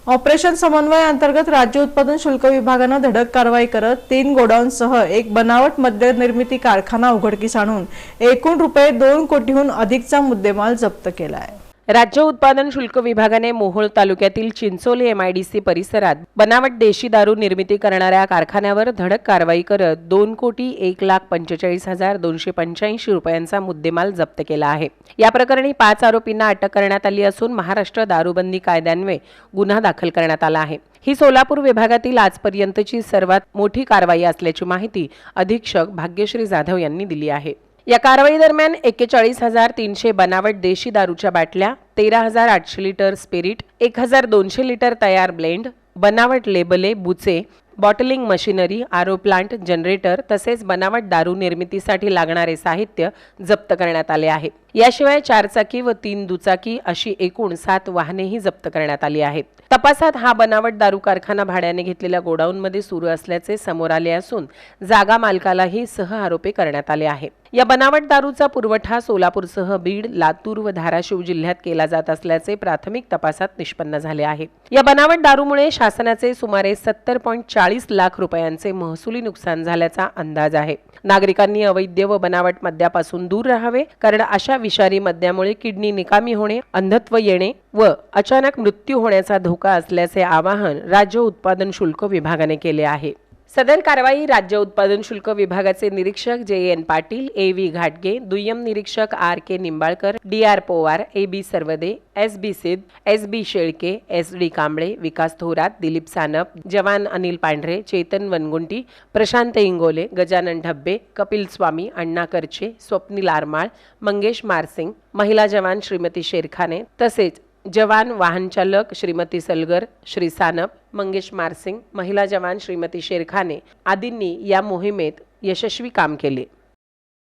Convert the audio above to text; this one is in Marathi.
ऑपरेशन समन्वय अंतर्गत राज्य उत्पादन शुल्क विभागाने धडक कारवाई करत 3 गोडाऊनसह एक बनावट मद्य निर्मिती कारखाना उघडकीस आणून एकूण रुपये 2 कोटीहून अधिकचा मुद्देमाल जप्त केला आहे। राज्य उत्पादन शुल्क विभागाने मोहोळ तालुक्यातील चिंचोली एमआयडीसी परिसरात बनावट देशी दारू निर्मिती करणाऱ्या कारखान्यावर धडक कारवाई करत 2,45,285 रुपयांचा मुद्देमाल जप्त केला आहे। या प्रकरणी 5 आरोपींना अटक करण्यात आली असून महाराष्ट्र दारूबंदी कायद्यान्वये गुन्हा दाखल करण्यात आला आहे। ही सोलापूर विभागातील आजपर्यंतची सर्वात मोठी कारवाई असल्याची माहिती अधीक्षक भाग्यश्री जाधव यांनी दिली आहे। या कारवाई दरम्यान 41,300 बनावट देशी दारूच्या बाटल्या, 13,800 लिटर स्पिरिट, 1,200 लिटर तयार ब्लेंड, बनावट लेबले, बुचे, बॉटलिंग मशिनरी, आरो प्लांट, जनरेटर तसेच बनावट दारू निर्मितीसाठी लागणारे साहित्य जप्त करण्यात आले आहे। याशिवाय 4 चाकी व 3 दुचाकी अशी एकूण 7 वाहनेही जप्त करण्यात आली आहेत। तपासात हा बनावट दारू कारखाना भाड्याने घेतलेल्या गोडाऊनमध्ये सुरू असल्याचे समोर आले असून जागा मालकालाही सह आरोपी करण्यात आले आहे। या बनावट दारूचा पुरवठा सोलापूरसह बीड, लातूर व धाराशिव जिल्ह्यात केला जात असल्याचे प्राथमिक तपासात निष्पन्न झाले आहे। या बनावट दारूमुळे शासनाचे सुमारे 70.40 लाख रुपयांचे महसुली नुकसान झाल्याचा अंदाज आहे। नागरिकांनी अवैध व बनावट मद्यापासून दूर राहावे, कारण अशा विषारी मद्यामुळे किडनी निकामी होणे, अंधत्व येणे व अचानक मृत्यू होण्याचा धोका असल्याचे आवाहन राज्य उत्पादन शुल्क विभागाने केले आहे। सदर कारवाई राज्य उत्पादन शुल्क विभागाचे निरीक्षक JN पाटील, AV घाटगे, दुय्यम निरीक्षक RK Nimbalkar, DR Powar, AB Sarvade, SB सिद्ध, SB शेळके, SD कांबळे, विकास थोरात, दिलीप सानप, जवान अनिल पांढरे, चेतन वनगुंटी, प्रशांत इंगोले, गजानन ढब्बे, कपिल स्वामी, अण्णा करचे, स्वप्नील आरमाळ, मंगेश मारसिंग, महिला जवान श्रीमती शेरखाने तसेच जवान वाहन चालक श्रीमती सलगर, श्री सानप, मंगेश मारसिंग, महिला जवान श्रीमती शेरखाने आदींनी या मोहिमेत यशस्वी काम केले।